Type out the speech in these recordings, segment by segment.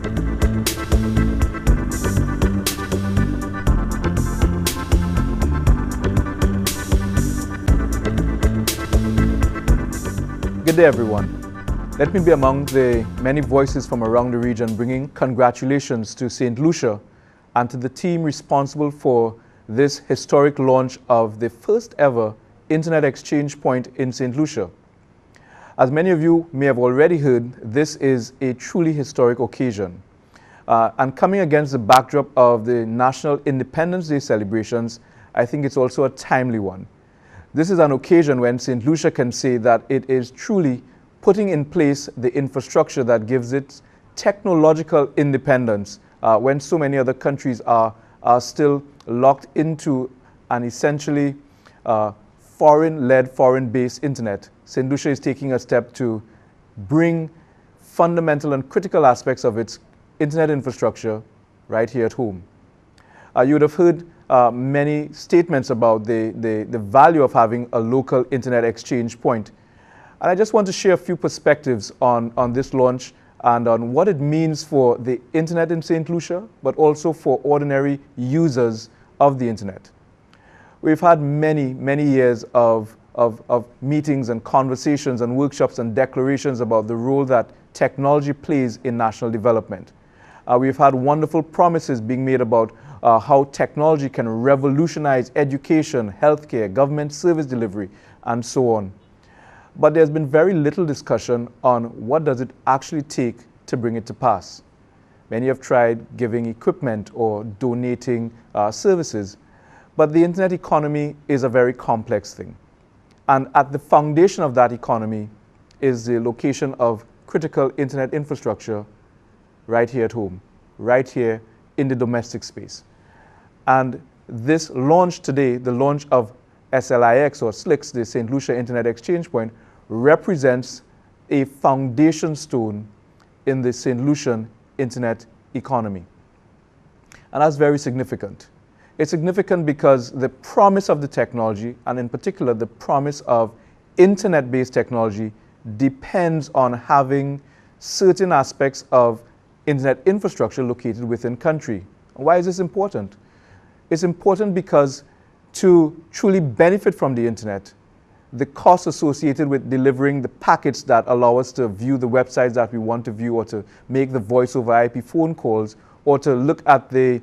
Good day, everyone. Let me be among the many voices from around the region bringing congratulations to St. Lucia and to the team responsible for this historic launch of the first ever Internet Exchange Point in St. Lucia. As many of you may have already heard, this is a truly historic occasion. And coming against the backdrop of the National Independence Day celebrations, I think it's also a timely one. This is an occasion when St. Lucia can say that it is truly putting in place the infrastructure that gives it technological independence when so many other countries are still locked into an essentially foreign-led, foreign-based internet. St. Lucia is taking a step to bring fundamental and critical aspects of its internet infrastructure right here at home. You would have heard many statements about the value of having a local internet exchange point. And I just want to share a few perspectives on this launch and on what it means for the internet in St. Lucia, but also for ordinary users of the internet. We've had many, many years of meetings and conversations and workshops and declarations about the role that technology plays in national development. We've had wonderful promises being made about how technology can revolutionize education, healthcare, government service delivery, and so on. But there's been very little discussion on what does it actually take to bring it to pass. Many have tried giving equipment or donating services, but the internet economy is a very complex thing. And at the foundation of that economy is the location of critical internet infrastructure right here at home, right here in the domestic space. And this launch today, the launch of SLIX or SLIX, the St. Lucia Internet Exchange Point, represents a foundation stone in the St. Lucian internet economy. And that's very significant. It's significant because the promise of the technology, and in particular the promise of internet-based technology, depends on having certain aspects of internet infrastructure located within country. Why is this important? It's important because to truly benefit from the internet, the costs associated with delivering the packets that allow us to view the websites that we want to view, or to make the voice over IP phone calls, or to look at the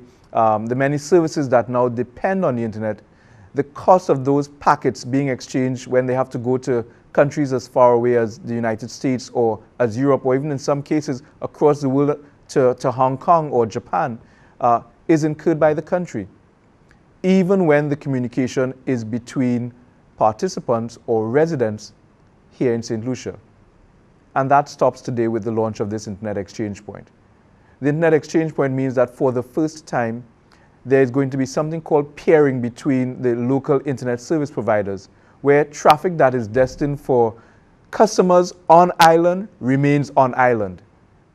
many services that now depend on the internet, the cost of those packets being exchanged when they have to go to countries as far away as the United States or as Europe, or even in some cases across the world to Hong Kong or Japan, is incurred by the country, even when the communication is between participants or residents here in St. Lucia. And that stops today with the launch of this Internet Exchange Point. The Internet Exchange Point means that for the first time, there is going to be something called peering between the local internet service providers, where traffic that is destined for customers on island remains on island.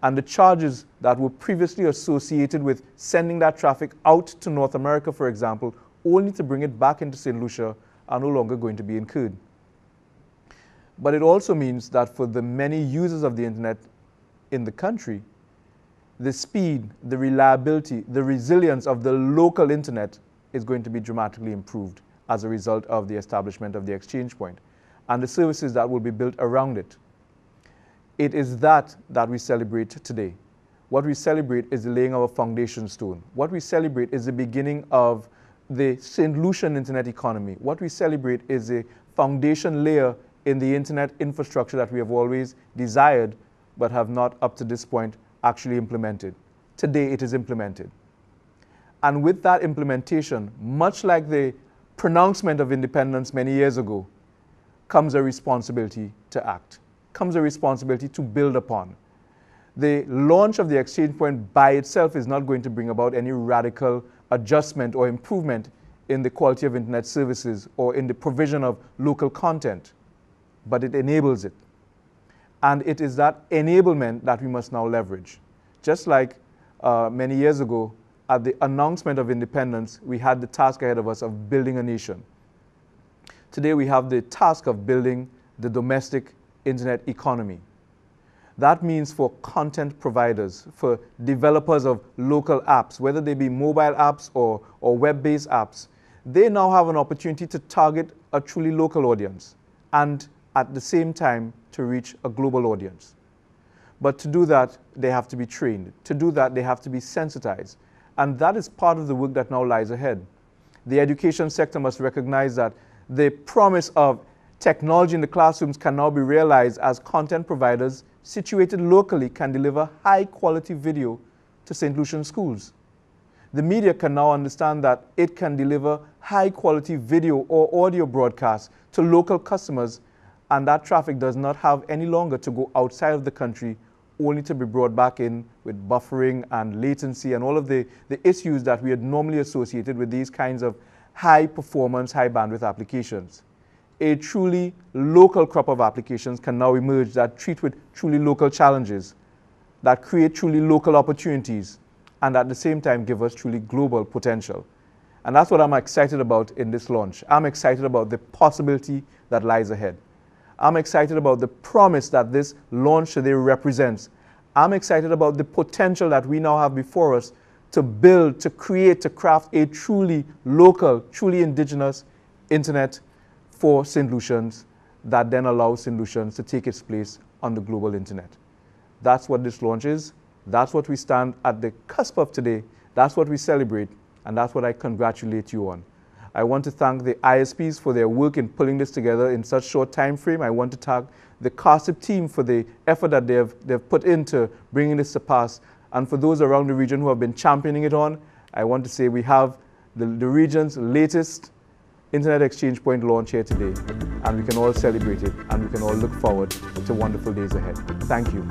And the charges that were previously associated with sending that traffic out to North America, for example, only to bring it back into St. Lucia, are no longer going to be incurred. But it also means that for the many users of the internet in the country, the speed, the reliability, the resilience of the local internet is going to be dramatically improved as a result of the establishment of the exchange point and the services that will be built around it. It is that we celebrate today. What we celebrate is the laying of a foundation stone. What we celebrate is the beginning of the St. Lucian internet economy. What we celebrate is a foundation layer in the internet infrastructure that we have always desired, but have not up to this point actually implemented. Today it is implemented. And with that implementation, much like the pronouncement of independence many years ago, comes a responsibility to act, comes a responsibility to build upon. The launch of the exchange point by itself is not going to bring about any radical adjustment or improvement in the quality of internet services or in the provision of local content, but it enables it. And it is that enablement that we must now leverage. Just like many years ago, at the announcement of independence, we had the task ahead of us of building a nation. Today we have the task of building the domestic internet economy. That means for content providers, for developers of local apps, whether they be mobile apps or web-based apps, they now have an opportunity to target a truly local audience and at the same time to reach a global audience. But to do that, they have to be trained. To do that, they have to be sensitized. And that is part of the work that now lies ahead. The education sector must recognize that the promise of technology in the classrooms can now be realized as content providers situated locally can deliver high-quality video to St. Lucian schools. The media can now understand that it can deliver high-quality video or audio broadcasts to local customers, and that traffic does not have any longer to go outside of the country only to be brought back in with buffering and latency and all of the issues that we had normally associated with these kinds of high-performance, high-bandwidth applications. A truly local crop of applications can now emerge that treat with truly local challenges, that create truly local opportunities, and at the same time give us truly global potential. And that's what I'm excited about in this launch. I'm excited about the possibility that lies ahead. I'm excited about the promise that this launch today represents. I'm excited about the potential that we now have before us to build, to create, to craft a truly local, truly indigenous internet for St. Lucians that then allows St. Lucians to take its place on the global internet. That's what this launch is. That's what we stand at the cusp of today. That's what we celebrate, and that's what I congratulate you on. I want to thank the ISPs for their work in pulling this together in such short time frame. I want to thank the CARSIP team for the effort that they've put into bringing this to pass. And for those around the region who have been championing it on, I want to say we have the region's latest Internet Exchange Point launch here today, and we can all celebrate it, and we can all look forward to wonderful days ahead. Thank you.